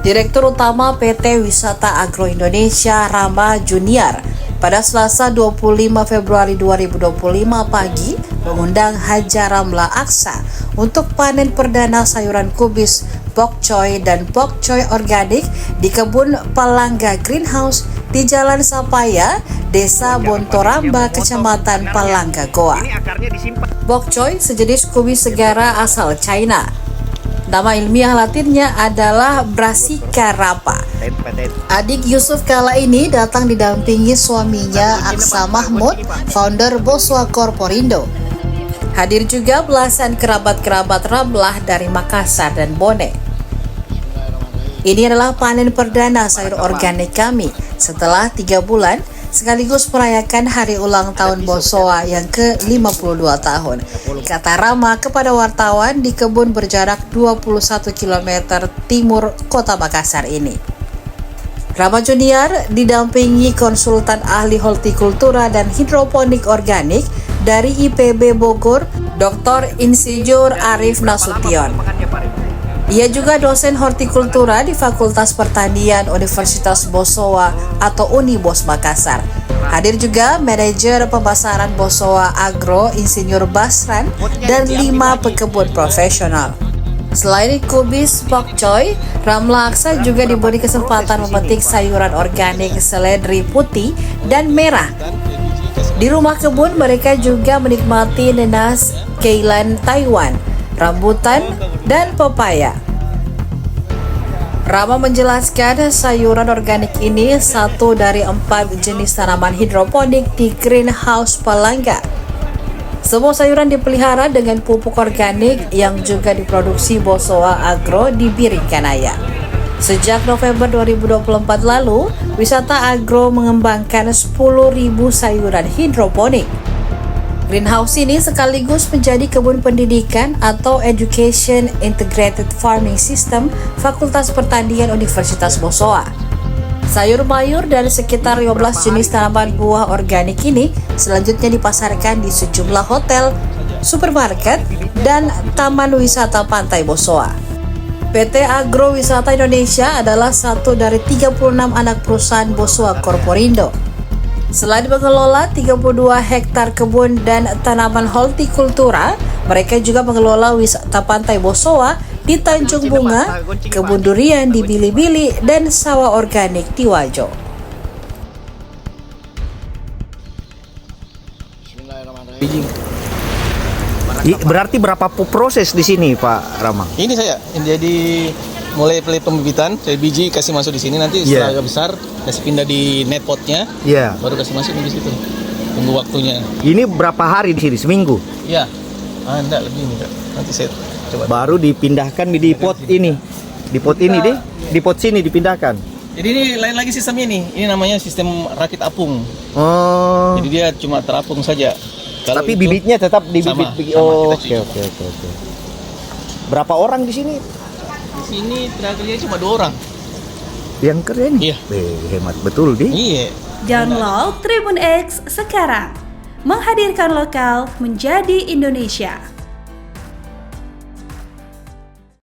Direktur Utama PT Wisata Agro Indonesia Rama Junior pada Selasa 25 Februari 2025 pagi mengundang Haja Ramla Aksa untuk panen perdana sayuran kubis, bok choy dan bok choy organik di kebun Palangga Greenhouse di Jalan Sapaya, Desa Bontoramba, Kecamatan Palangga, Goa. Bok choy sejenis kubis segara asal China. Nama ilmiah latinnya adalah Brassica rapa. Adik Yusuf kala ini datang didampingi suaminya Aksa Mahmud, founder Boswa Corporindo. Hadir juga belasan kerabat-kerabat Ramlah dari Makassar dan Bone. Ini adalah panen perdana sayur organik kami setelah 3 bulan sekaligus merayakan hari ulang tahun Boswa yang ke-52 tahun, kata Rama kepada wartawan di kebun berjarak 21 km timur kota Makassar ini. Rama Junior didampingi konsultan ahli hortikultura dan hidroponik organik dari IPB Bogor, Dr. Insinyur Arif Nasution. Ia juga dosen hortikultura di Fakultas Pertanian Universitas Boswa atau Unibos Makassar. Hadir juga manajer pemasaran Boswa Agro Insinyur Basran dan 5 pekebun profesional. Selain kubis bok choy, Ramla Aksa juga diberi kesempatan memetik sayuran organik seledri putih dan merah. Di rumah kebun mereka juga menikmati nanas keilan Taiwan, rambutan, dan pepaya. Rama menjelaskan sayuran organik ini satu dari 4 jenis tanaman hidroponik di Greenhouse Palangga. Semua sayuran dipelihara dengan pupuk organik yang juga diproduksi Boswa Agro di Birikanaya. Sejak November 2024 lalu, Wisata Agro mengembangkan 10.000 sayuran hidroponik. Greenhouse ini sekaligus menjadi kebun pendidikan atau Education Integrated Farming System Fakultas Pertanian Universitas Boswa. Sayur mayur dan sekitar 15 jenis tanaman buah organik ini selanjutnya dipasarkan di sejumlah hotel, supermarket, dan taman wisata pantai Boswa. PT Agro Wisata Indonesia adalah satu dari 36 anak perusahaan Boswa Corporindo. Selain mengelola 32 hektar kebun dan tanaman hortikultura, mereka juga mengelola wisata pantai Boswa di Tanjung Bunga, kebun durian di Bili-Bili, dan sawah organik di Wajo. Berarti berapa proses di sini, Pak Rama? Ini saya jadi mulai pembibitan, saya biji kasih masuk di sini, nanti setelah agak besar kasih pindah di net potnya, baru kasih masuk di situ. Tunggu waktunya. Ini berapa hari di sini? Seminggu? Iya. Enggak lebih nih, Kak. Nanti saya coba. Baru dipindahkan di pot ini. Di pot ini deh. Di pot sini dipindahkan. Jadi ini lain lagi sistemnya nih. Ini namanya sistem rakit apung. Oh. Jadi dia cuma terapung saja. Kalau tapi bibitnya tetap dibibit. Oh, oke. Berapa orang di sini? Di sini tenaga kerja cuma 2 orang. Yang keren? Iya. Hemat betul di. Iya. Download Tribun X sekarang. Menghadirkan lokal menjadi Indonesia.